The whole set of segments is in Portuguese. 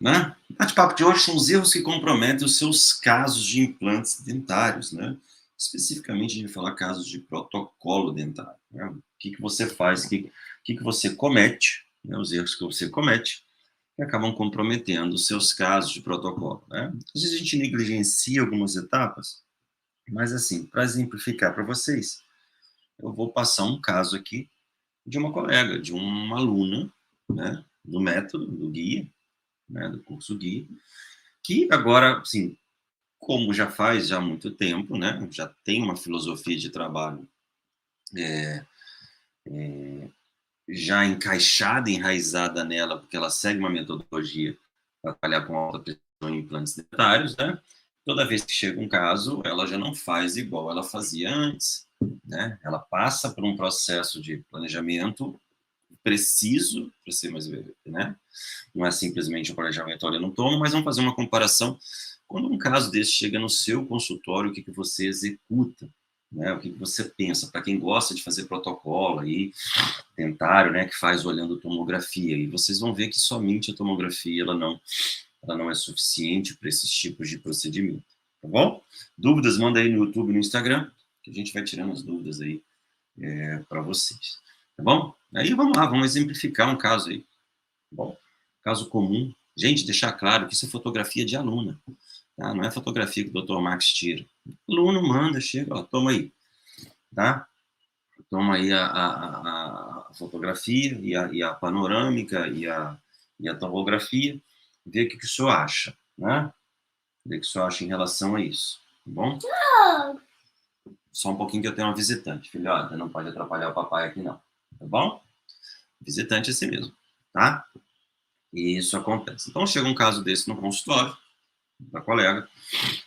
né? O bate-papo de hoje são os erros que comprometem os seus casos de implantes dentários, né? Especificamente, a gente vai falar casos de protocolo dentário, né? O que que você faz, o que que você comete, né? Os erros que você comete, que acabam comprometendo os seus casos de protocolo, né? Às vezes a gente negligencia algumas etapas, mas assim, para exemplificar para vocês, eu vou passar um caso aqui de uma colega, de uma aluna, né, do método, do guia, né, do curso guia, que agora, assim, como já faz já há muito tempo, né, já tem uma filosofia de trabalho já encaixada, enraizada nela, porque ela segue uma metodologia para trabalhar com alta pressão em implantes dentários, né? Toda vez que chega um caso, ela já não faz igual ela fazia antes, né? Ela passa por um processo de planejamento preciso, para ser mais, né? Não é simplesmente um planejamento, olha, não tomo, mas vamos fazer uma comparação. Quando um caso desse chega no seu consultório, o que que você executa? Né? O que que você pensa? Para quem gosta de fazer protocolo aí, dentário, né, que faz olhando tomografia, e vocês vão ver que somente a tomografia ela não é suficiente para esses tipos de procedimento, tá bom? Dúvidas, manda aí no YouTube e no Instagram, que a gente vai tirando as dúvidas aí para vocês, tá bom? Aí vamos lá, vamos exemplificar um caso aí, tá bom? Caso comum, gente, deixar claro que isso é fotografia de aluna, tá? Não é fotografia que o Dr. Max tira. O aluno manda, chega, ó, toma aí, tá? Toma aí a fotografia e a panorâmica e a tomografia, vê o que, que o senhor acha, né? Vê o que o senhor acha em relação a isso, tá bom? Só um pouquinho que eu tenho uma visitante, filhota, não pode atrapalhar o papai aqui não, tá bom? Visitante é assim mesmo, tá? E isso acontece. Então chega um caso desse no consultório da colega,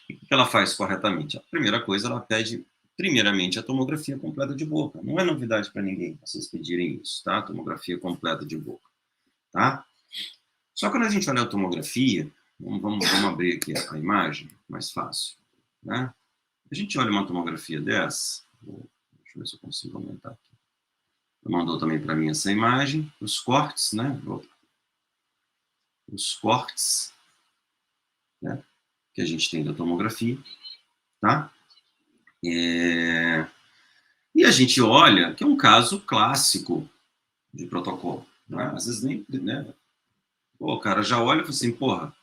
e o que ela faz corretamente? A primeira coisa, ela pede primeiramente a tomografia completa de boca. Não é novidade para ninguém vocês pedirem isso, tá? Tomografia completa de boca, tá? Só que quando a gente olha a tomografia, vamos abrir aqui a imagem, mais fácil, né? A gente olha uma tomografia dessa, deixa eu ver se eu consigo aumentar aqui. Mandou também para mim essa imagem, os cortes, né? Os cortes, né? Que a gente tem da tomografia, tá? E a gente olha que é um caso clássico de protocolo, né? Às vezes nem, né? Pô, o cara já olha e fala assim, porra,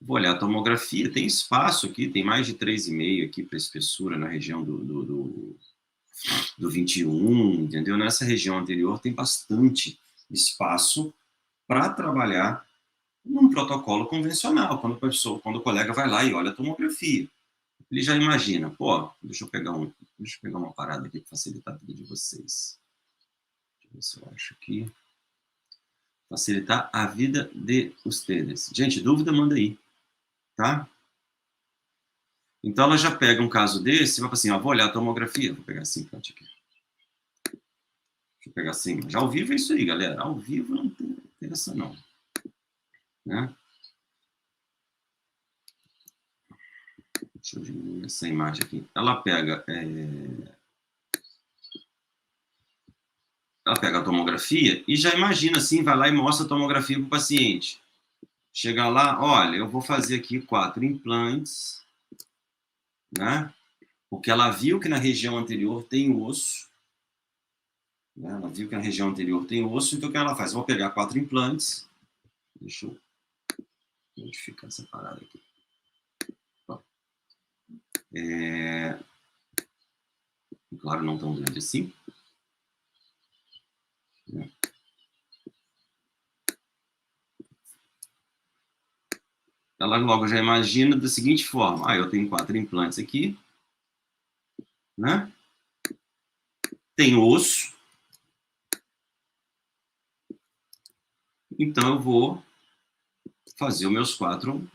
vou olhar a tomografia, tem espaço aqui, tem mais de 3,5 aqui para espessura na região do 21, entendeu? Nessa região anterior tem bastante espaço para trabalhar num protocolo convencional, quando o colega vai lá e olha a tomografia. Ele já imagina, pô, deixa eu pegar uma parada aqui para facilitar a vida de vocês. Deixa eu ver se eu acho aqui. Facilitar a vida de vocês. Gente, dúvida, manda aí, tá? Então ela já pega um caso desse e vai assim, ó, vou olhar a tomografia, vou pegar assim, pronto, aqui. Deixa eu pegar assim, já ao vivo é isso aí, galera, ao vivo não tem essa não, né? Deixa eu diminuir essa imagem aqui. Ela pega a tomografia e já imagina assim, vai lá e mostra a tomografia para o paciente. Chega lá, olha, eu vou fazer aqui 4 implantes, né? Porque ela viu que na região anterior tem osso, né? Ela viu que na região anterior tem osso, então o que ela faz? Eu vou pegar 4 implantes, deixa eu modificar essa parada aqui. Claro, não tão grande assim, né? Ela logo já imagina da seguinte forma, eu tenho 4 implantes aqui, né? Tem osso, então eu vou fazer os meus 4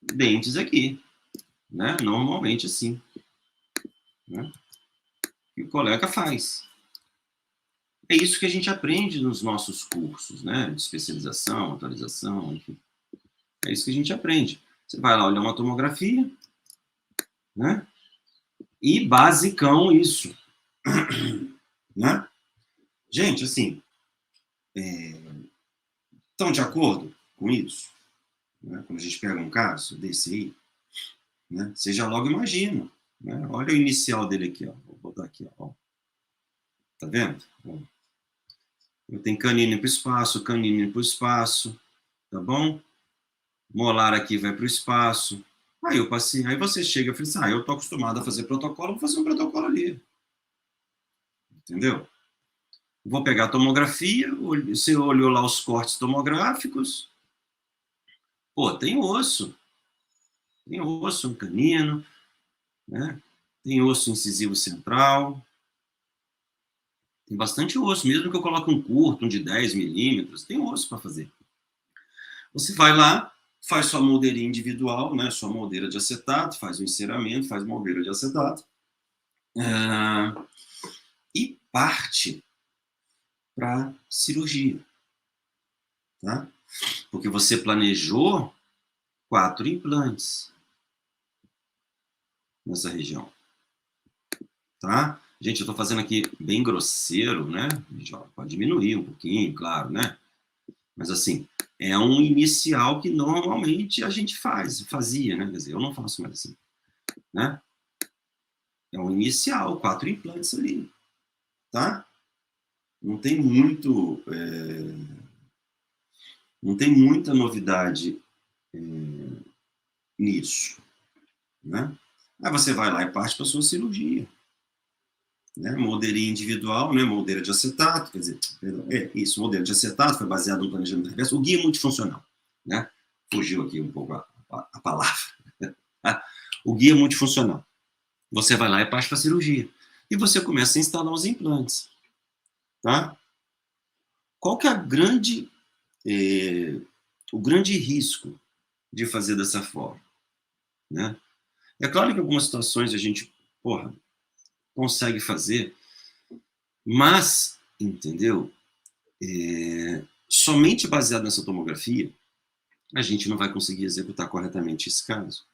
dentes aqui, né? Normalmente assim, né? E o colega faz. É isso que a gente aprende nos nossos cursos, né? De especialização, atualização, enfim. É isso que a gente aprende. Você vai lá olhar uma tomografia, né? E basicão isso, né? Gente, assim, estão de acordo com isso? né? Quando a gente pega um caso desse aí, né? Você já logo imagina, né? Olha o inicial dele aqui, ó. Vou botar aqui, ó. Tá vendo? Eu tenho canino para o espaço, canino para o espaço, tá bom? Molar aqui vai para o espaço. Aí eu passei, aí você chega e fala assim, eu tô acostumado a fazer protocolo, vou fazer um protocolo ali. Entendeu? Vou pegar a tomografia, você olhou lá os cortes tomográficos, pô, tem osso no canino, né? Tem osso incisivo central, tem bastante osso, mesmo que eu coloque um curto, um de 10 milímetros, tem osso para fazer. Você vai lá, faz sua moldeirinha individual, né, sua moldeira de acetato, faz o enceramento, faz moldeira de acetato, e parte para cirurgia, tá? Porque você planejou 4 implantes nessa região, tá? Gente, eu estou fazendo aqui bem grosseiro, né? Pode diminuir um pouquinho, claro, né? Mas assim, é um inicial que normalmente a gente fazia, né? Quer dizer, eu não faço mais assim, né? É um inicial, 4 implantes ali, tá? Não tem muito, não tem muita novidade nisso, né? Aí você vai lá e parte para sua cirurgia, né? Moldeirinha individual, né? Moldeira de acetato, quer dizer, perdão, isso, moldeira de acetato, foi baseado no planejamento reverso, o guia multifuncional, né? Fugiu aqui um pouco a palavra, tá? O guia multifuncional. Você vai lá e parte para a cirurgia. E você começa a instalar os implantes, tá? Qual que é o grande risco de fazer dessa forma, né? É claro que em algumas situações a gente, consegue fazer, mas, entendeu? Somente baseado nessa tomografia, a gente não vai conseguir executar corretamente esse caso,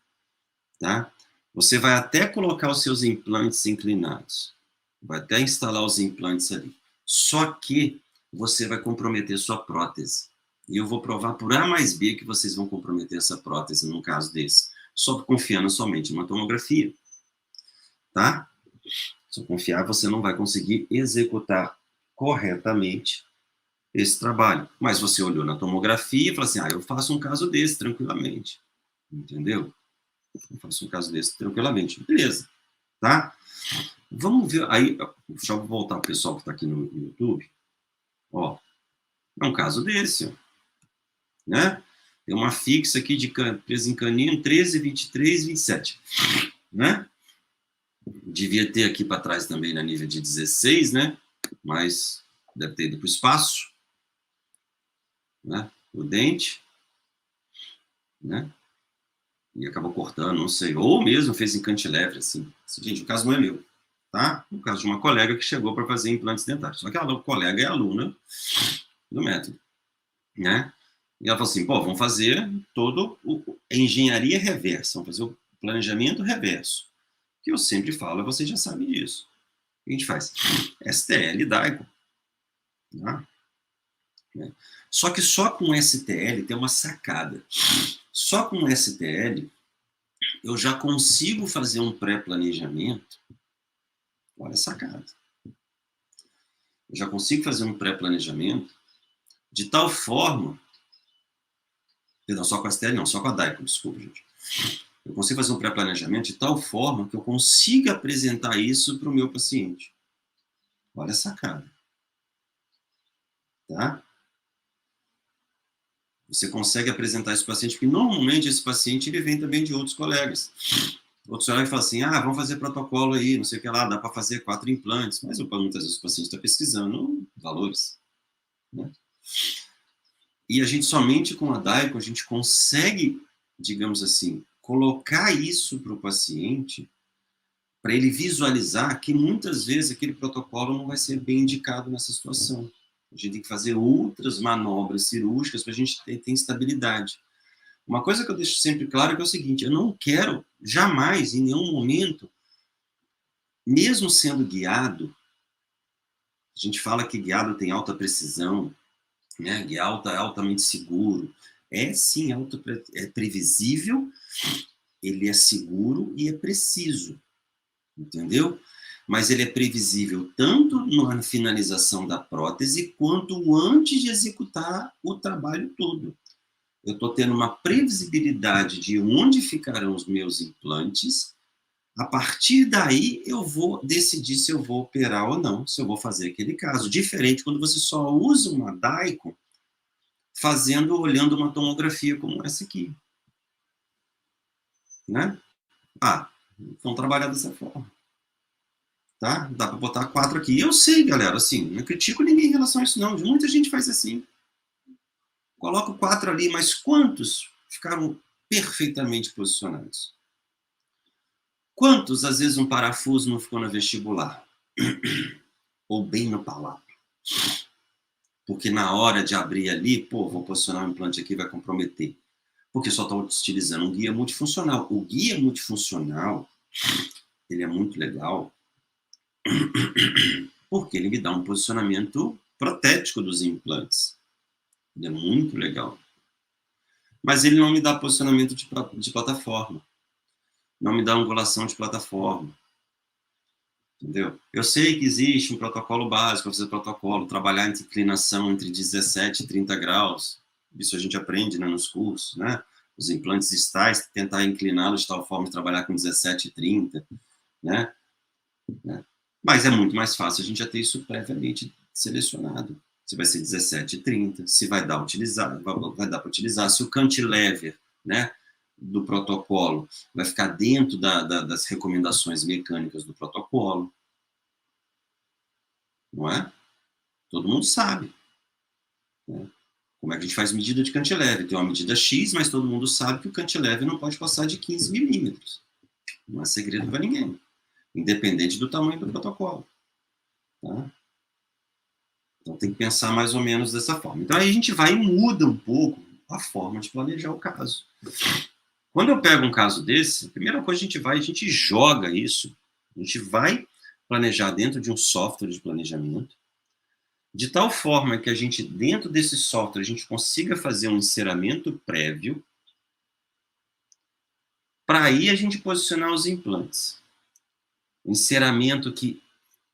tá? Você vai até colocar os seus implantes inclinados, vai até instalar os implantes ali, só que você vai comprometer sua prótese. E eu vou provar por A mais B que vocês vão comprometer essa prótese num caso desse, só confiando somente numa tomografia, tá? Se eu confiar, você não vai conseguir executar corretamente esse trabalho. Mas você olhou na tomografia e falou assim, eu faço um caso desse tranquilamente. Entendeu? Eu faço um caso desse tranquilamente. Beleza, tá? Vamos ver, aí, deixa eu voltar para o pessoal que está aqui no YouTube. Ó, é um caso desse, ó, né? Tem uma fixa aqui de presa em canino 13, 23, 27, né? Devia ter aqui para trás também na nível de 16, né? Mas deve ter ido para o espaço, né? O dente, né? E acabou cortando, não sei. Ou mesmo fez em cantilever, assim. Gente, o caso não é meu, tá? O caso de uma colega que chegou para fazer implantes dentários. Só que a colega é aluna do método, né? E ela falou assim, vamos fazer a engenharia reversa, vamos fazer o planejamento reverso. O que eu sempre falo, você já sabe disso. O que a gente faz? STL DICOM. Tá? Só que só com STL tem uma sacada. Só com STL eu já consigo fazer um pré-planejamento. Olha a sacada. Eu já consigo fazer um pré-planejamento de tal forma. Perdão, só com a STL não, só com a DICOM, desculpa, gente. Eu consigo fazer um pré-planejamento de tal forma que eu consiga apresentar isso para o meu paciente. Olha a sacada. Tá? Você consegue apresentar isso para o paciente, porque normalmente esse paciente ele vem também de outros colegas. Outros colegas falam assim, vamos fazer protocolo aí, não sei o que lá, dá para fazer 4 implantes, mas muitas vezes o paciente está pesquisando valores, né? E a gente somente com a DICOM, a gente consegue, digamos assim, colocar isso para o paciente, para ele visualizar que muitas vezes aquele protocolo não vai ser bem indicado nessa situação. A gente tem que fazer outras manobras cirúrgicas para a gente ter estabilidade. Uma coisa que eu deixo sempre claro é que é o seguinte, eu não quero jamais, em nenhum momento, mesmo sendo guiado, a gente fala que guiado tem alta precisão, né? Guiado é altamente seguro, É sim, é previsível, ele é seguro e é preciso, entendeu? Mas ele é previsível tanto na finalização da prótese, quanto antes de executar o trabalho todo. Eu estou tendo uma previsibilidade de onde ficarão os meus implantes. A partir daí, eu vou decidir se eu vou operar ou não, se eu vou fazer aquele caso. Diferente quando você só usa uma DICOM olhando uma tomografia como essa aqui. Né? Vão trabalhar dessa forma. Tá? Dá para botar 4 aqui. Eu sei, galera, assim, não critico ninguém em relação a isso, não. Muita gente faz assim. Coloco 4 ali, mas quantos ficaram perfeitamente posicionados? Quantos, às vezes, um parafuso não ficou na vestibular? Ou bem no palato? Porque na hora de abrir ali, vou posicionar um implante aqui, vai comprometer. Porque só estou utilizando um guia multifuncional. O guia multifuncional, ele é muito legal, porque ele me dá um posicionamento protético dos implantes. Ele é muito legal. Mas ele não me dá posicionamento de plataforma. Não me dá angulação de plataforma. Entendeu? Eu sei que existe um protocolo básico, fazer protocolo, trabalhar entre inclinação entre 17 e 30 graus. Isso a gente aprende, né, nos cursos, né? Os implantes estáis, tentar incliná-los de tal forma de trabalhar com 17 e 30, né? Mas é muito mais fácil a gente já ter isso previamente selecionado. Se vai ser 17 e 30, se vai dar para utilizar, se o cantilever, né, do protocolo vai ficar dentro das recomendações mecânicas do protocolo. Não é? Todo mundo sabe. Né? Como é que a gente faz medida de cantilever? Tem uma medida X, mas todo mundo sabe que o cantilever não pode passar de 15 milímetros. Não é segredo para ninguém. Independente do tamanho do protocolo. Tá? Então tem que pensar mais ou menos dessa forma. Então aí a gente vai e muda um pouco a forma de planejar o caso. Quando eu pego um caso desse, a primeira coisa a gente joga isso, a gente vai planejar dentro de um software de planejamento, de tal forma que a gente, dentro desse software, a gente consiga fazer um enceramento prévio, para aí a gente posicionar os implantes. Enceramento que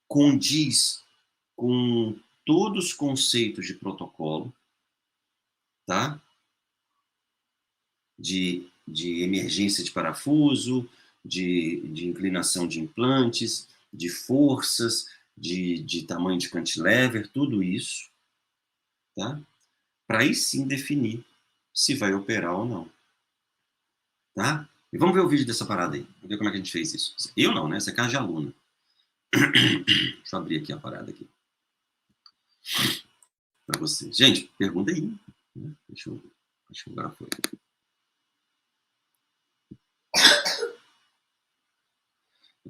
condiz com todos os conceitos de protocolo, tá? De emergência de parafuso, de inclinação de implantes, de forças, de tamanho de cantilever, tudo isso, tá? Para aí sim definir se vai operar ou não, tá? E vamos ver o vídeo dessa parada aí, vamos ver como é que a gente fez isso. Eu não, né? Essa é a casa de aluna. Deixa eu abrir aqui a parada aqui. Para você. Gente, pergunta aí. Deixa eu agora foi.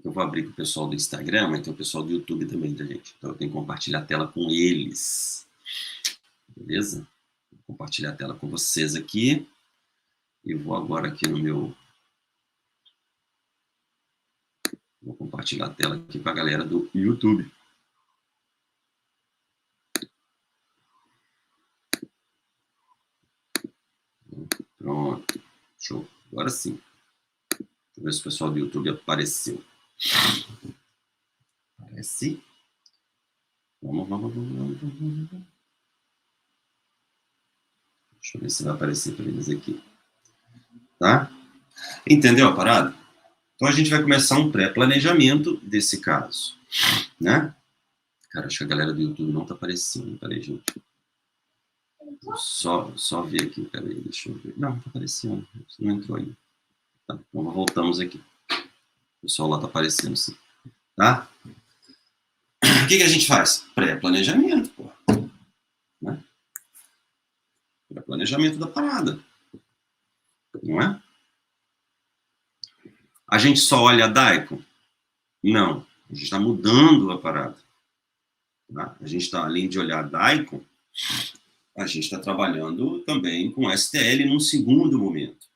Eu vou abrir para o pessoal do Instagram, mas tem o pessoal do YouTube também, tá, gente? Então eu tenho que compartilhar a tela com eles. Beleza? Vou compartilhar a tela com vocês aqui. E vou agora aqui no meu... Vou compartilhar a tela aqui com a galera do YouTube. Pronto. Show. Agora sim. Deixa eu ver se o pessoal do YouTube apareceu. Aparece. Vamos. Deixa eu ver se vai aparecer para eles aqui. Tá? Entendeu a parada? Então a gente vai começar um pré-planejamento desse caso. Né? Cara, acho que a galera do YouTube não tá aparecendo. Peraí, gente. Só ver aqui, peraí, deixa eu ver. Não, tá aparecendo. Não entrou aí. Tá, então voltamos aqui. O pessoal lá tá aparecendo, sim. Tá? O que a gente faz? Pré-planejamento, pô. Né? Pré-planejamento da parada. Não é? A gente só olha a DICOM? Não. A gente está mudando a parada. Tá? A gente está, além de olhar a DICOM, a gente está trabalhando também com STL num segundo momento.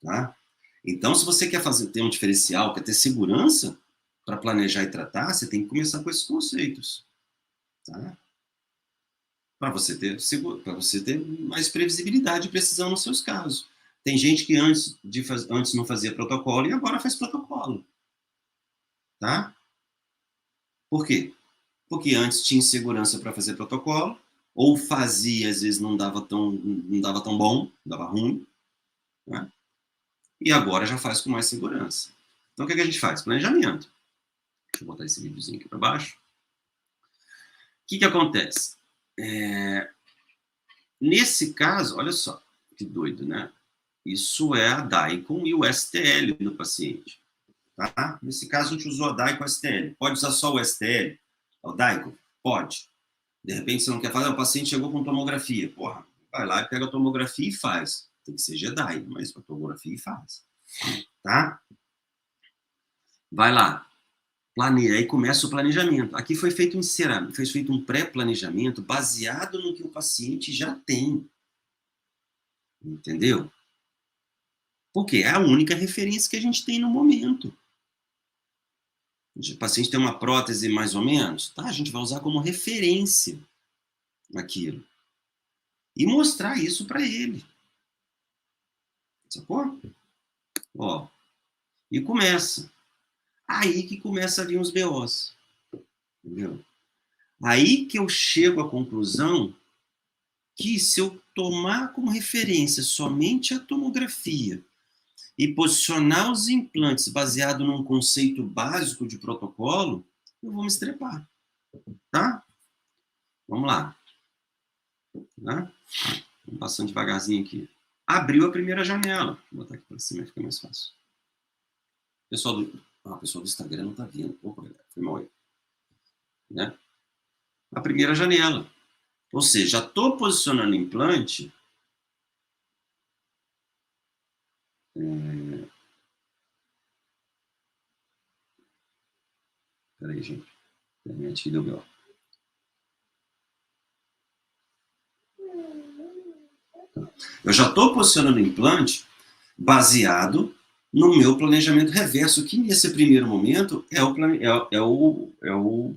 Tá? Então, se você quer ter um diferencial, quer ter segurança para planejar e tratar, você tem que começar com esses conceitos. Tá? para você ter mais previsibilidade e precisão nos seus casos. Tem gente que antes não fazia protocolo e agora faz protocolo, tá? Por quê? Porque antes tinha insegurança para fazer protocolo, ou fazia, às vezes não dava tão bom, dava ruim, né? E agora já faz com mais segurança. Então, o que a gente faz? Planejamento. Deixa eu botar esse videozinho aqui para baixo. O que acontece? Nesse caso, olha só, que doido, né? Isso é a DICOM e o STL do paciente. Tá? Nesse caso, a gente usou a DICOM e o STL. Pode usar só o STL? O DICOM? Pode. De repente, você não quer fazer, o paciente chegou com tomografia. Porra, vai lá e pega a tomografia e faz. Tem que ser GEDAI, mas a tomografia e faz. Tá? Vai lá. Planeia, aí começa o planejamento. Aqui foi feito um pré-planejamento baseado no que o paciente já tem. Entendeu? Porque é a única referência que a gente tem no momento. O paciente tem uma prótese mais ou menos, tá? A gente vai usar como referência aquilo. E mostrar isso para ele. Sacou? Ó. E começa. Aí que começa a vir os BOs. Entendeu? Aí que eu chego à conclusão que se eu tomar como referência somente a tomografia e posicionar os implantes baseado num conceito básico de protocolo, eu vou me estrepar. Tá? Vamos lá. Tá? Vamos passando devagarzinho aqui. Abriu a primeira janela. Vou botar aqui para cima, fica mais fácil. O pessoal do Instagram não está vendo. Opa, foi mal aí. Né? A primeira janela. Ou seja, já estou posicionando o implante. Peraí, gente. Internet deu B.O. Eu já estou posicionando o implante baseado no meu planejamento reverso, que nesse primeiro momento é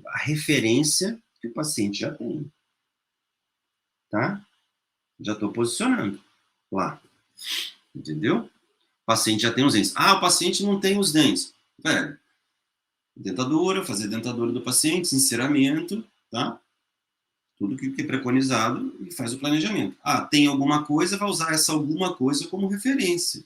a referência que o paciente já tem. Tá? Já estou posicionando lá. Entendeu? O paciente já tem os dentes. Ah, o paciente não tem os dentes. Velho, dentadura, fazer dentadura do paciente, sinceramento, tá? Tudo que é preconizado e faz o planejamento. Ah, tem alguma coisa, vai usar essa alguma coisa como referência.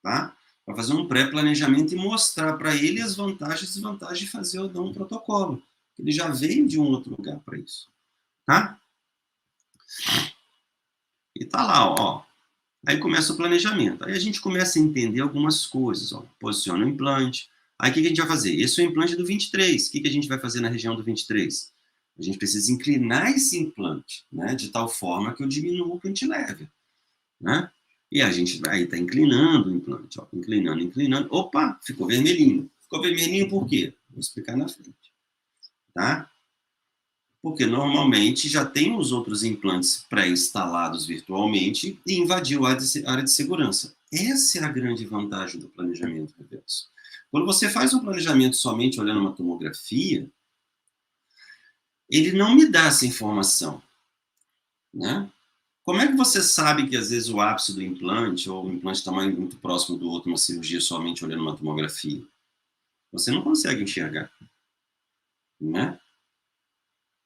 Tá? Vai fazer um pré-planejamento e mostrar para ele as vantagens e desvantagens de fazer ou não um protocolo. Ele já veio de um outro lugar para isso. Tá? E tá lá, ó. Aí começa o planejamento. Aí a gente começa a entender algumas coisas. Ó. Posiciona o implante. Aí o que a gente vai fazer? Esse é o implante do 23. O que a gente vai fazer na região do 23? A gente precisa inclinar esse implante, né, de tal forma que eu diminua o cantilever, né? E a gente aí está inclinando o implante, ó, inclinando. Opa, ficou vermelhinho. Ficou vermelhinho por quê? Vou explicar na frente, tá? Porque normalmente já tem os outros implantes pré-instalados virtualmente e invadiu a área de segurança. Essa é a grande vantagem do planejamento reverso. Quando você faz um planejamento somente olhando uma tomografia, ele não me dá essa informação, né? Como é que você sabe que às vezes o ápice do implante ou o implante está muito próximo do outro, uma cirurgia somente olhando uma tomografia? Você não consegue enxergar, né?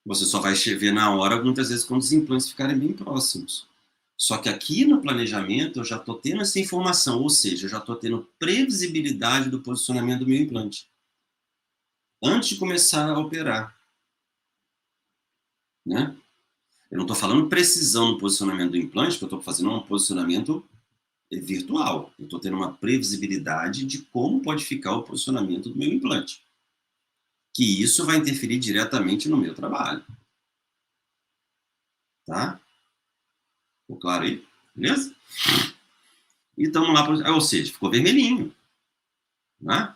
Você só vai ver na hora, muitas vezes, quando os implantes ficarem bem próximos. Só que aqui no planejamento eu já estou tendo essa informação, ou seja, eu já estou tendo previsibilidade do posicionamento do meu implante antes de começar a operar, né? Eu não estou falando precisão no posicionamento do implante, porque eu estou fazendo um posicionamento virtual. Eu estou tendo uma previsibilidade de como pode ficar o posicionamento do meu implante. Que isso vai interferir diretamente no meu trabalho. Tá? Ficou claro aí? Beleza? E estamos lá, ou seja, ficou vermelhinho. Né?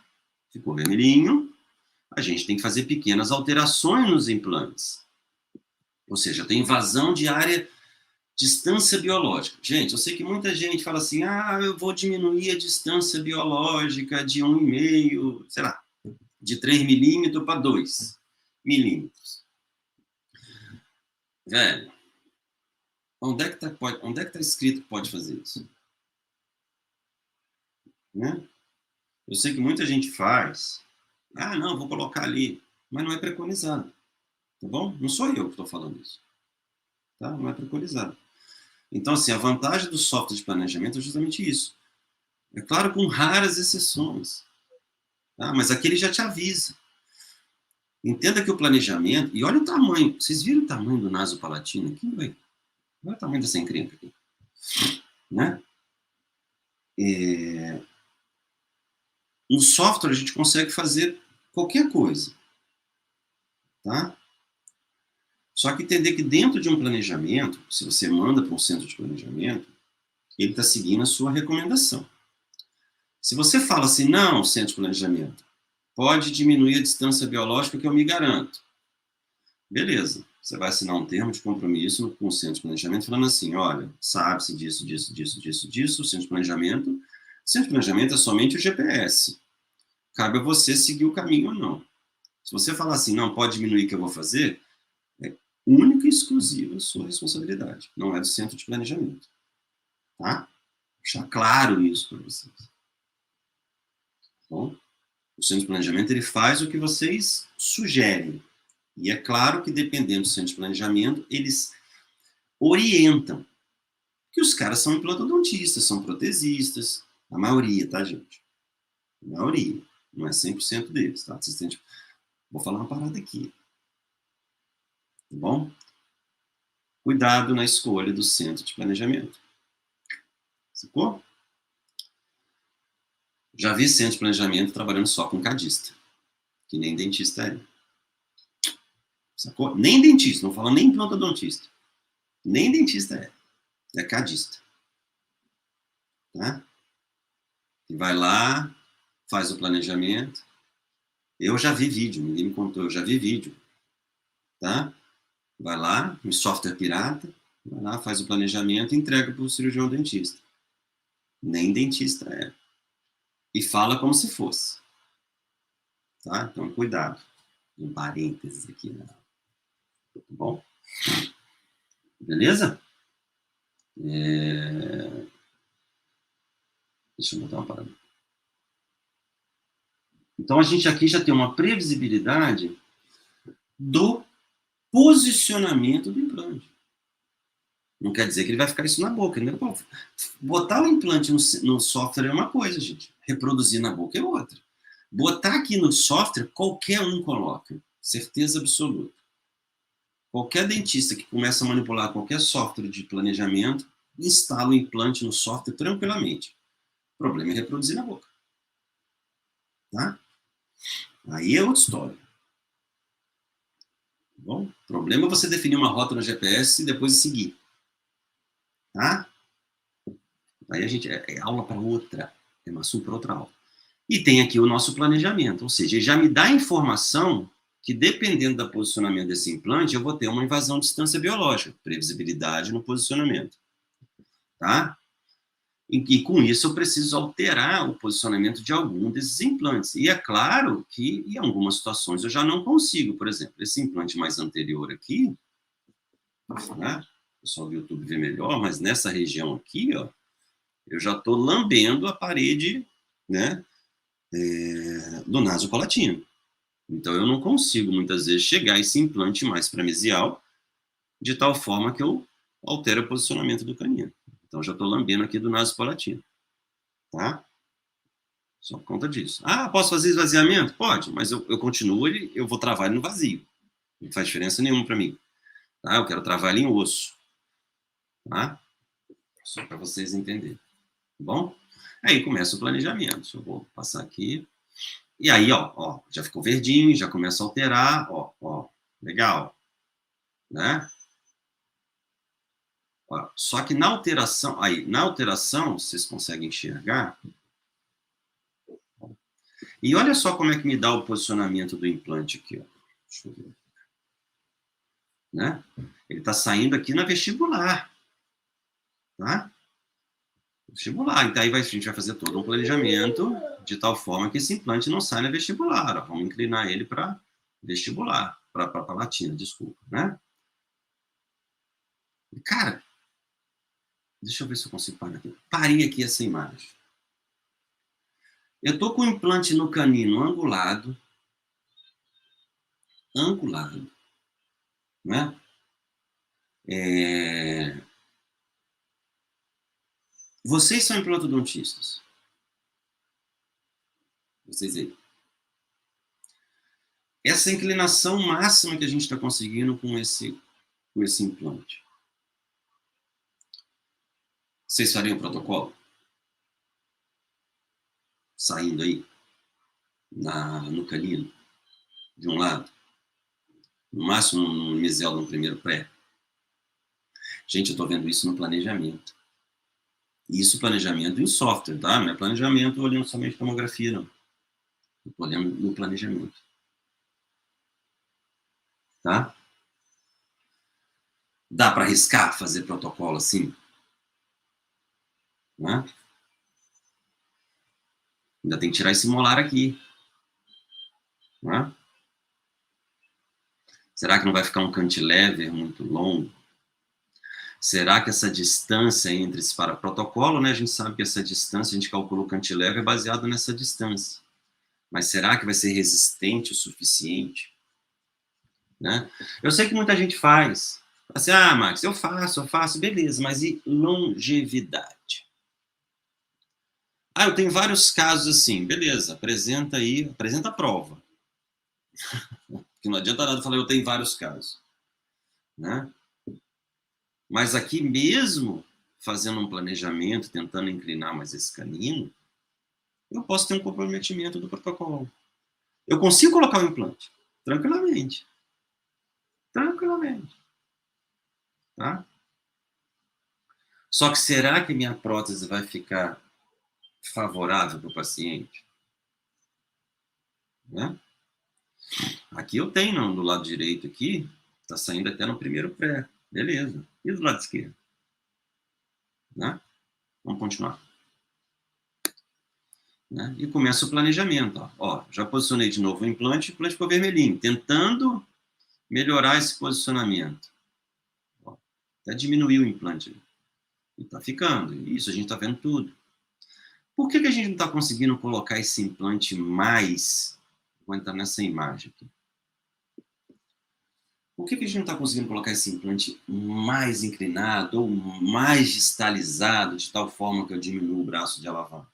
Ficou vermelhinho. A gente tem que fazer pequenas alterações nos implantes. Ou seja, tem invasão de área, distância biológica. Gente, eu sei que muita gente fala assim, eu vou diminuir a distância biológica de 1,5, sei lá, de 3 milímetros para 2 milímetros. Velho, onde é que tá escrito que pode fazer isso? Né? Eu sei que muita gente faz. Ah, não, vou colocar ali. Mas não é preconizado, tá bom? Não sou eu que estou falando isso, tá? Não é preconizado. Então, assim, a vantagem do software de planejamento é justamente isso. É claro, com raras exceções, tá? Mas aqui ele já te avisa. Entenda que o planejamento... E olha o tamanho. Vocês viram o tamanho do naso palatino aqui, velho? Olha o tamanho dessa encrenca aqui, né? No software a gente consegue fazer qualquer coisa, tá? Só que entender que dentro de um planejamento, se você manda para um centro de planejamento, ele está seguindo a sua recomendação. Se você fala assim, não, centro de planejamento, pode diminuir a distância biológica que eu me garanto. Beleza, você vai assinar um termo de compromisso com o centro de planejamento falando assim, olha, sabe-se disso, o centro de planejamento é somente o GPS. Cabe a você seguir o caminho ou não. Se você falar assim, não, pode diminuir o que eu vou fazer, é única e exclusiva a sua responsabilidade, não é do centro de planejamento. Tá? Deixar claro isso para vocês. Bom, o centro de planejamento ele faz o que vocês sugerem. E é claro que, dependendo do centro de planejamento, eles orientam. Que os caras são implantodontistas, são protesistas. A maioria, tá, gente? A maioria. Não é 100% deles, tá? Assistente. Vou falar uma parada aqui. Tá bom? Cuidado na escolha do centro de planejamento. Sacou? Já vi centro de planejamento trabalhando só com cadista. Que nem dentista é. Sacou? Nem dentista, não falo nem implantodontista. Nem dentista é. É cadista. Tá? E vai lá, faz o planejamento. Eu já vi vídeo, ninguém me contou, eu já vi vídeo. Tá? Vai lá, um software pirata, vai lá, faz o planejamento e entrega para o cirurgião dentista. Nem dentista é. E fala como se fosse. Tá? Então, cuidado. Um parênteses aqui, né? Tá bom? Beleza? Deixa eu botar uma parada. Então, a gente aqui já tem uma previsibilidade do posicionamento do implante. Não quer dizer que ele vai ficar isso na boca. Né? Botar o implante no software é uma coisa, gente. Reproduzir na boca é outra. Botar aqui no software, qualquer um coloca. Certeza absoluta. Qualquer dentista que começa a manipular qualquer software de planejamento, instala o implante no software tranquilamente. O problema é reproduzir na boca. Tá? Aí é outra história. Tá bom? O problema é você definir uma rota no GPS e depois seguir. Tá? Aí a gente é aula para outra, é um assunto para outra aula. E tem aqui o nosso planejamento, ou seja, ele já me dá informação que, dependendo do posicionamento desse implante, eu vou ter uma invasão de distância biológica, previsibilidade no posicionamento. Tá? E com isso eu preciso alterar o posicionamento de algum desses implantes. E é claro que, em algumas situações, eu já não consigo. Por exemplo, esse implante mais anterior aqui, né? O pessoal do YouTube vê melhor, mas nessa região aqui, ó, eu já estou lambendo a parede, né, do naso palatino. Então, eu não consigo, muitas vezes, chegar a esse implante mais pramesial de tal forma que eu altero o posicionamento do canino. Então, já estou lambendo aqui do naso palatino. Tá? Só por conta disso. Ah, posso fazer esvaziamento? Pode, mas eu continuo, eu vou travar ele no vazio. Não faz diferença nenhuma para mim. Tá? Eu quero travar ele em osso. Tá? Só para vocês entenderem. Tá bom? Aí começa o planejamento. Eu vou passar aqui. E aí, ó, já ficou verdinho, já começa a alterar, ó, legal. Né? Ó, só que na alteração, vocês conseguem enxergar. E olha só como é que me dá o posicionamento do implante aqui, ó. Deixa eu ver. Né? Ele está saindo aqui na vestibular. Tá? Vestibular. Então aí a gente vai fazer todo um planejamento de tal forma que esse implante não saia na vestibular. Ó. Vamos inclinar ele para vestibular, para palatina, desculpa. Né? Cara, deixa eu ver se eu consigo parar aqui. Parei aqui essa imagem. Eu tô com o implante no canino angulado, né? Vocês são implantodontistas. Vocês aí. Essa inclinação máxima que a gente está conseguindo com esse implante. Vocês fariam o protocolo? Saindo aí, no canino, de um lado. No máximo no mesel no primeiro pré. Gente, eu estou vendo isso no planejamento. Isso planejamento em software, tá? Não é planejamento olhando somente tomografia, não. Estou olhando no planejamento. Tá? Dá para arriscar fazer protocolo assim? Né? Ainda tem que tirar esse molar aqui. Né? Será que não vai ficar um cantilever muito longo? Será que essa distância entre esse para protocolo, né? A gente sabe que essa distância, a gente calculou o cantilever baseado nessa distância. Mas será que vai ser resistente o suficiente? Né? Eu sei que muita gente faz. Assim, Max, eu faço, beleza, mas e longevidade? Eu tenho vários casos assim, beleza, apresenta a prova. Porque não adianta nada falar, eu tenho vários casos. Né? Mas aqui mesmo, fazendo um planejamento, tentando inclinar mais esse canino, eu posso ter um comprometimento do protocolo. Eu consigo colocar o implante, tranquilamente. Tranquilamente. Tá? Só que será que minha prótese vai ficar favorável para o paciente? Né? Aqui eu tenho, do lado direito aqui, está saindo até no primeiro pré. Beleza. E do lado esquerdo? Né? Vamos continuar. Né? E começa o planejamento. Ó, já posicionei de novo o implante ficou vermelhinho, tentando melhorar esse posicionamento. Ó, até diminuiu o implante. E está ficando. Isso, a gente está vendo tudo. Por que a gente não está conseguindo colocar esse implante mais... Vou entrar nessa imagem aqui. Por que a gente não está conseguindo colocar esse implante mais inclinado ou mais distalizado, de tal forma que eu diminuo o braço de alavanca?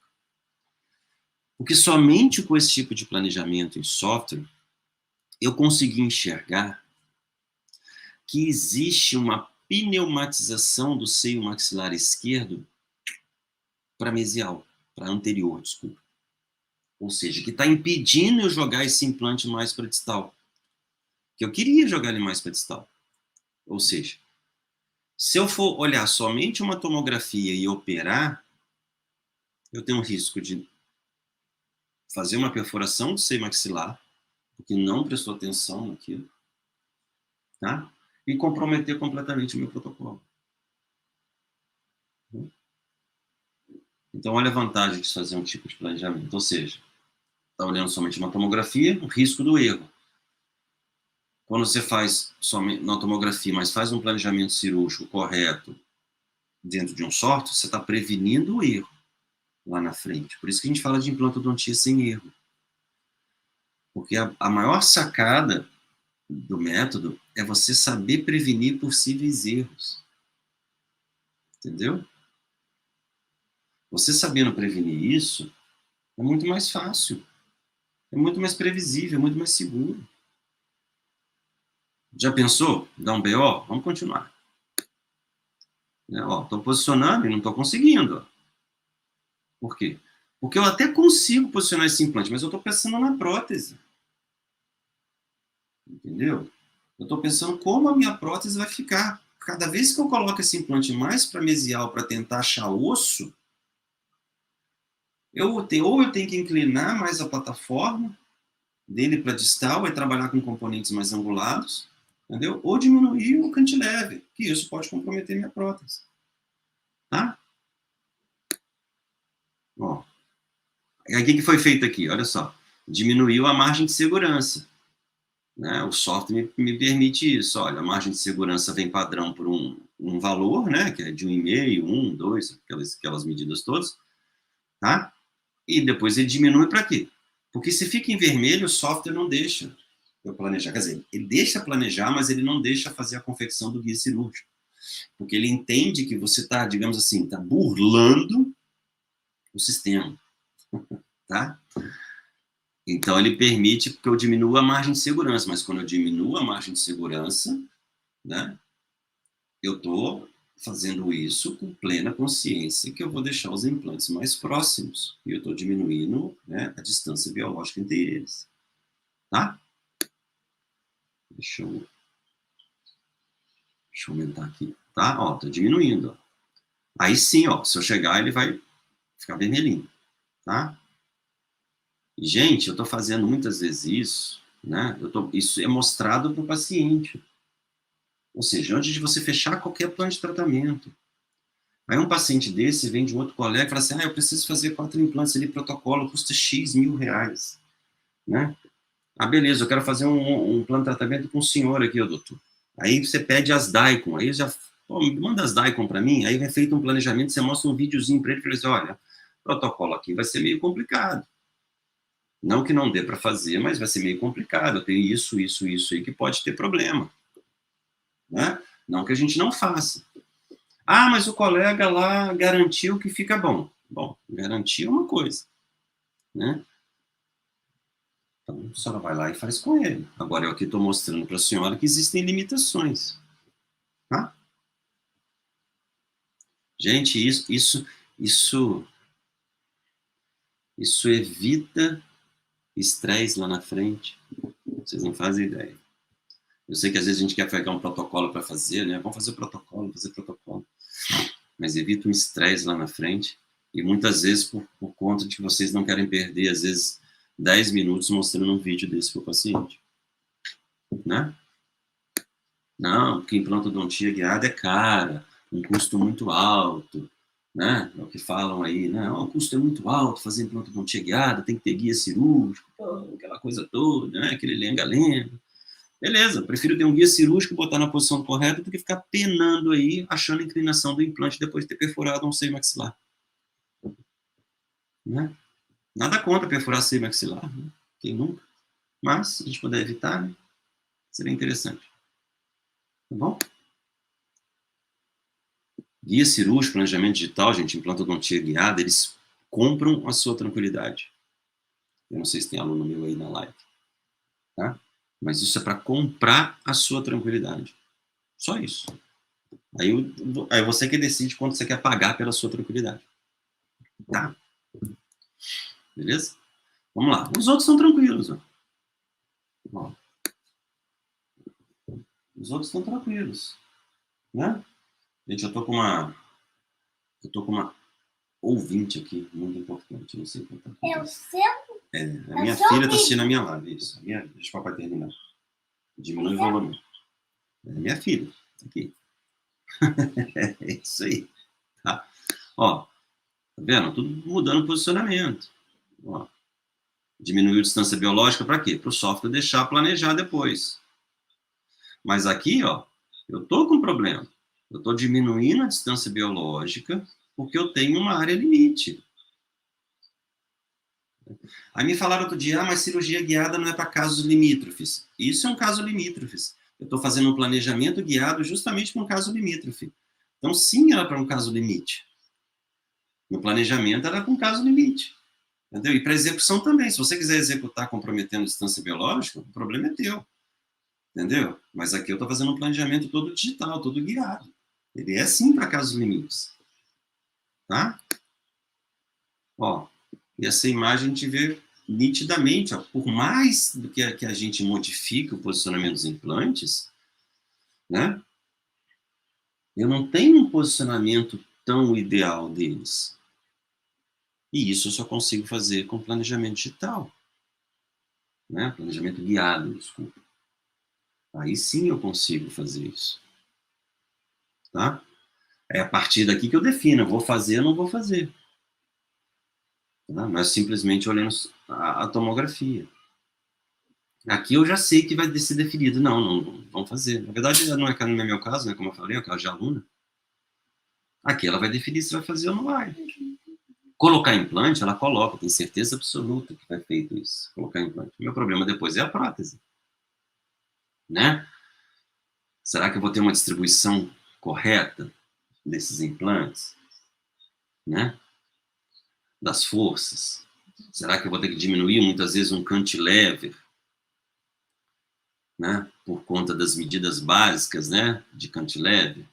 Porque somente com esse tipo de planejamento em software, eu consegui enxergar que existe uma pneumatização do seio maxilar esquerdo para mesial, para anterior, desculpa. Ou seja, que está impedindo eu jogar esse implante mais para distal. Que eu queria jogar ele mais para distal. Ou seja, se eu for olhar somente uma tomografia e operar, eu tenho um risco de fazer uma perfuração do seio maxilar, porque não prestou atenção naquilo, tá? E comprometer completamente o meu protocolo. Então, olha a vantagem de fazer um tipo de planejamento. Ou seja, está olhando somente uma tomografia, o risco do erro. Quando você faz somente uma tomografia, mas faz um planejamento cirúrgico correto dentro de um software, você está prevenindo o erro lá na frente. Por isso que a gente fala de implantodontia sem erro. Porque a maior sacada do método é você saber prevenir possíveis erros. Entendeu? Você sabendo prevenir isso, é muito mais fácil. É muito mais previsível, é muito mais seguro. Já pensou? Dá um BO? Vamos continuar. Estou posicionando e não estou conseguindo. Ó. Por quê? Porque eu até consigo posicionar esse implante, mas eu estou pensando na prótese. Entendeu? Eu estou pensando como a minha prótese vai ficar. Cada vez que eu coloco esse implante mais para mesial para tentar achar osso, ou eu tenho que inclinar mais a plataforma dele para distal e trabalhar com componentes mais angulados, entendeu? Ou diminuir o cantilever, que isso pode comprometer minha prótese. Tá? Ó. Aí o que foi feito aqui? Olha só. Diminuiu a margem de segurança. né? O software me permite isso. Olha, a margem de segurança vem padrão por um valor, né? Que é de 1,5, 1, 2, aquelas medidas todas, tá? E depois ele diminui para quê? Porque se fica em vermelho, o software não deixa eu planejar. Quer dizer, ele deixa planejar, mas ele não deixa fazer a confecção do guia cirúrgico. Porque ele entende que você está, digamos assim, está burlando o sistema, tá? Então, ele permite que eu diminua a margem de segurança, mas quando eu diminuo a margem de segurança, né, eu estou fazendo isso com plena consciência que eu vou deixar os implantes mais próximos e eu estou diminuindo, né, a distância biológica entre eles, tá? Deixa eu aumentar aqui, tá? Ó, tô diminuindo, ó. Aí sim, ó, se eu chegar, ele vai ficar vermelhinho, tá? E, gente, eu estou fazendo muitas vezes isso, né? Isso é mostrado para o paciente. Ou seja, antes de você fechar qualquer plano de tratamento. Aí um paciente desse vem de um outro colega e fala assim, eu preciso fazer 4 implantes ali, protocolo, custa X mil reais, né? Beleza, eu quero fazer um plano de tratamento com o senhor aqui, ó, doutor. Aí você pede as DICOM, aí já, manda as DICOM para mim, aí vai feito um planejamento, você mostra um videozinho para ele e fala assim, olha, protocolo aqui vai ser meio complicado. Não que não dê para fazer, mas vai ser meio complicado, tem isso aí que pode ter problema, né? Não que a gente não faça. Mas o colega lá garantiu que fica bom. Bom, garantir é uma coisa, né? Então, a senhora vai lá e faz com ele. Agora, eu aqui estou mostrando para a senhora que existem limitações, tá? Gente, isso evita estresse lá na frente. Vocês não fazem ideia. Eu sei que às vezes a gente quer pegar um protocolo para fazer, né? Vamos fazer protocolo. Mas evita um estresse lá na frente. E muitas vezes por conta de que vocês não querem perder, às vezes, 10 minutos mostrando um vídeo desse para o paciente. Né? Não, porque implantodontia guiada é cara, um custo muito alto, né? É o que falam aí, né? O custo é muito alto fazer implantodontia guiada, tem que ter guia cirúrgico, aquela coisa toda, né? Aquele lenga-lenga. Beleza, prefiro ter um guia cirúrgico e botar na posição correta do que ficar penando aí, achando a inclinação do implante depois de ter perfurado um seio maxilar. Né? Nada contra perfurar seio maxilar, né? Quem nunca? Mas, se a gente puder evitar, né? Seria interessante. Tá bom? Guia cirúrgico, planejamento digital, gente, implantodontia guiada, eles compram a sua tranquilidade. Eu não sei se tem aluno meu aí na live, tá? Mas isso é para comprar a sua tranquilidade. Só isso. Aí você que decide quanto você quer pagar pela sua tranquilidade. Tá? Beleza? Vamos lá. Os outros são tranquilos. Ó. Os outros estão tranquilos. Né? Gente, eu tô com uma ouvinte aqui, muito importante. Não sei qual tá. É o seu? A minha filha está assistindo a minha live. Isso. Deixa o papai terminar. Diminui o volume. É minha filha. Aqui. É isso aí. Tá? Ó, tá vendo? Tudo mudando o posicionamento. Ó. Diminuiu a distância biológica para quê? Para o software deixar planejar depois. Mas aqui, ó, eu tô com um problema. Eu tô diminuindo a distância biológica porque eu tenho uma área limite. Aí me falaram outro dia, mas cirurgia guiada não é para casos limítrofes. Isso é um caso limítrofes. Eu estou fazendo um planejamento guiado justamente para um caso limítrofe. Então, sim, ela é para um caso limite. No planejamento, ela é para um caso limite. Entendeu? E para execução também. Se você quiser executar comprometendo a distância biológica, o problema é teu. Entendeu? Mas aqui eu estou fazendo um planejamento todo digital, todo guiado. Ele é sim para casos limites. Tá? Ó, e essa imagem a gente vê nitidamente, ó, por mais do que a gente modifique o posicionamento dos implantes, né, eu não tenho um posicionamento tão ideal deles. E isso eu só consigo fazer com planejamento digital. Né, planejamento guiado, desculpa. Aí sim eu consigo fazer isso. Tá? É a partir daqui que eu defino, eu vou fazer ou não vou fazer. Tá? Não é simplesmente olhando a tomografia. Aqui eu já sei que vai ser definido. Não vamos fazer. Na verdade, não é meu caso, né? Como eu falei, é o caso de aluna. Aqui ela vai definir se vai fazer ou não vai. Colocar implante, ela coloca, tem certeza absoluta que vai feito isso. Colocar implante. O meu problema depois é a prótese. Né? Será que eu vou ter uma distribuição correta desses implantes? Né? Das forças? Será que eu vou ter que diminuir muitas vezes um cantilever? Né? Por conta das medidas básicas, né? De cantilever.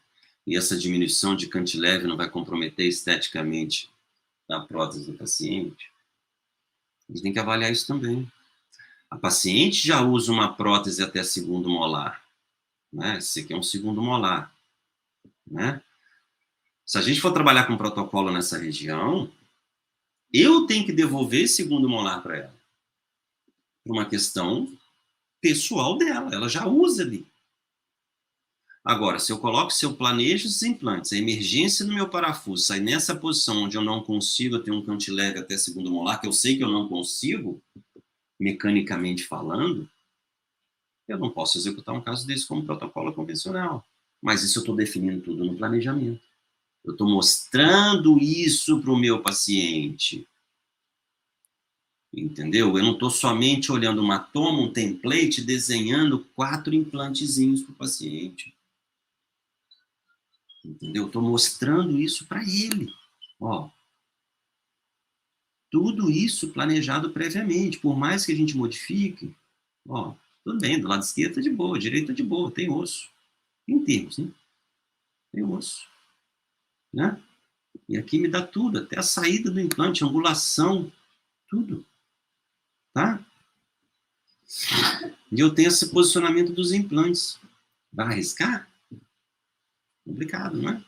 E essa diminuição de cantilever não vai comprometer esteticamente a prótese do paciente? A gente tem que avaliar isso também. A paciente já usa uma prótese até segundo molar. Né? Esse aqui é um segundo molar. Né? Se a gente for trabalhar com protocolo nessa região, eu tenho que devolver segundo molar para ela. Por uma questão pessoal dela. Ela já usa ali. Agora, se eu planejo os implantes, a emergência no meu parafuso sai nessa posição onde eu não consigo ter um cantilever até segundo molar, que eu sei que eu não consigo, mecanicamente falando, eu não posso executar um caso desse como protocolo convencional. Mas isso eu estou definindo tudo no planejamento. Eu estou mostrando isso para o meu paciente. Entendeu? Eu não estou somente olhando uma toma, um template, desenhando 4 implantezinhos para o paciente. Entendeu? Estou mostrando isso para ele. Ó, tudo isso planejado previamente. Por mais que a gente modifique, ó, tudo bem, do lado esquerdo tá de boa, direito tá de boa, tem osso. Em termos, né? Tem osso. Né? E aqui me dá tudo, até a saída do implante, angulação, tudo. Tá? E eu tenho esse posicionamento dos implantes. Vai arriscar? Complicado, não é?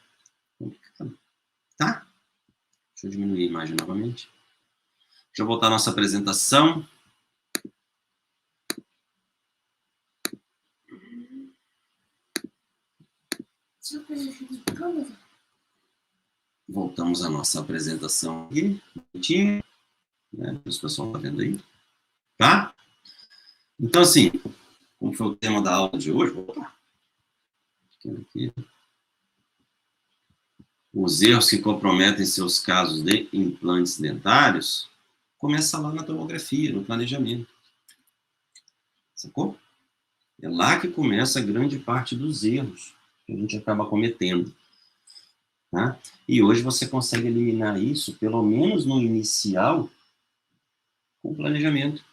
Complicado. Tá? Deixa eu diminuir a imagem novamente. Deixa eu voltar à nossa apresentação. Voltamos à nossa apresentação aqui. Né? O pessoal está vendo aí. Tá? Então, assim, como foi o tema da aula de hoje, opa, aqui. Os erros que comprometem seus casos de implantes dentários, começa lá na tomografia, no planejamento. Sacou? É lá que começa a grande parte dos erros que a gente acaba cometendo. Tá? E hoje você consegue eliminar isso, pelo menos no inicial, com o planejamento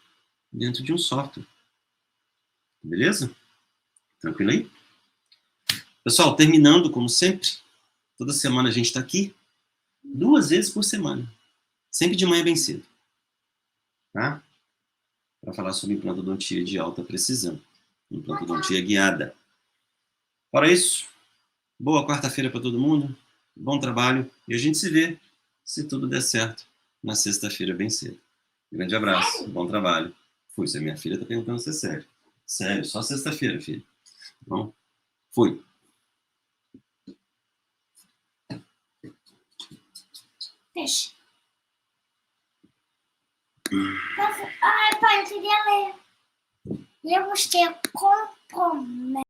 dentro de um software. Beleza? Tranquilo aí? Pessoal, terminando, como sempre, toda semana a gente está aqui, 2 vezes por semana. Sempre de manhã bem cedo. Tá? Para falar sobre implantodontia de alta precisão. Implantodontia guiada. Fora isso, boa quarta-feira para todo mundo, bom trabalho, e a gente se vê, se tudo der certo, na sexta-feira bem cedo. Grande abraço, bom trabalho. Fui, se a minha filha está perguntando se é sério. Sério, só sexta-feira, filho. Bom, fui. Deixa. Ai, pai, eu queria ler. Eu gostei. Comprometo.